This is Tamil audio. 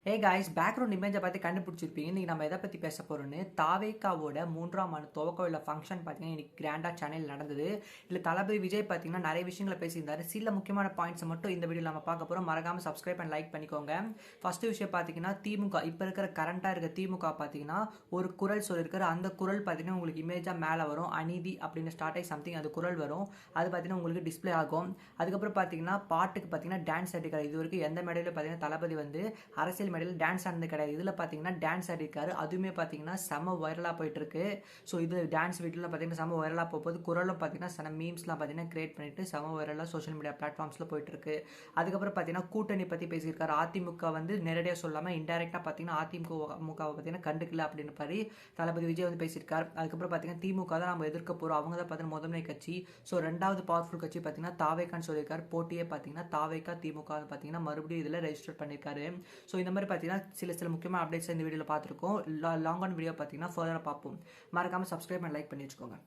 ஹே காய்ஸ், பேக்ரவுண்ட் இமேஜை பார்த்து கண்டுபிடிச்சிருப்பீங்க. இன்னைக்கு நம்ம எதை பற்றி பேச போகிறோன்னு, தாவேக்காவோட 3ஆம் ஆண்டு துவக்க விழா ஃபங்க்ஷன் பார்த்தீங்கன்னா இன்னைக்கு கிராண்டாக சென்னையில் நடந்தது. இதில் தளபதி விஜய் பார்த்தீங்கன்னா நிறைய விஷயங்களை பேசியிருந்தாரு. சில முக்கியமான பாயிண்ட்ஸை மட்டும் இந்த வீடியோவில் நம்ம பார்க்க போகிறோம். மறக்காமல் சப்ஸ்கிரைப் அண்ட் லைக் பண்ணிக்கோங்க. ஃபர்ஸ்ட் விஷயம் பார்த்தீங்கன்னா திமுக இப்போ இருக்கிற கரண்டாக இருக்க திமுக பார்த்தீங்கன்னா ஒரு குரல் சொல்லியிருக்காரு. அந்த குரல் பார்த்தீங்கன்னா உங்களுக்கு இமேஜாக மேலே வரும். அநீதி அப்படின்னு ஸ்டார்ட் ஆகி சம்திங் அது குரல் வரும். அது பார்த்தீங்கன்னா உங்களுக்கு டிஸ்பிளே ஆகும். அதுக்கப்புறம் பார்த்தீங்கன்னா பாட்டுக்கு பார்த்தீங்கன்னா டான்ஸ் ஆடிக்காரு. இது வரைக்கும் எந்த மேடையில் பார்த்தீங்கன்னா தளபதி வந்து அரசியல் மேடையில் டான்ஸ் ஆனது கிடையாது. இதில் பார்த்தீங்கன்னா டான்ஸ் ஆடிருக்காரு. அதுவுமே பார்த்தீங்கன்னா செம வைரலாக போயிட்டு இருக்கு. ஸோ இது டான்ஸ் வீட்டில் பார்த்தீங்கன்னா செம வைரலாக போகுது. குரலும் பார்த்தீங்கன்னா சில மீம்ஸ்லாம் பார்த்தீங்கன்னா கிரியேட் பண்ணிட்டு செம வைரலாக சோஷியல் மீடியா பிளாட்ஃபார்ம்ஸில் போயிட்டு இருக்கு. அதுக்கப்புறம் பார்த்தீங்கன்னா கூட்டணி பற்றி பேசியிருக்காரு. அதிமுக வந்து நேரடியாக சொல்லாமல் இன்டெரக்டாக பார்த்தீங்கன்னா அதிமுகவை பார்த்தீங்கன்னா கண்டுக்கல அப்படின்னு மாதிரி தளபதி விஜய் வந்து பேசியிருக்காரு. அதுக்கப்புறம் பார்த்தீங்கன்னா திமுக தான் நம்ம எதிர்க்க போகிறோம். அவங்க தான் பார்த்தீங்கன்னா முதன்மை கட்சி. ஸோ ரெண்டாவது பவர்ஃபுல் கட்சி பார்த்தீங்கன்னா தாவேக்கான்னு சொல்லியிருக்காரு. போட்டியே பார்த்தீங்கன்னா தாவேக்கா திமுக பார்த்தீங்கன்னா மறுபடியும் இதில் ரெஜிஸ்டர் பண்ணியிருக்காரு. ஸோ இந்த மாதிரி பார்த்தீங்கன்னா சில முக்கியமான அப்டேட்ஸ் இந்த வீடியோவில் பார்த்துருக்கோம். லாங் ஆன் வீடியோ பார்த்தீங்கன்னா ஃபர்தராக பார்ப்போம். மறக்காமல் சப்ஸ்கிரைப் அண்ட் லைக் பண்ணி வச்சுக்கோங்க.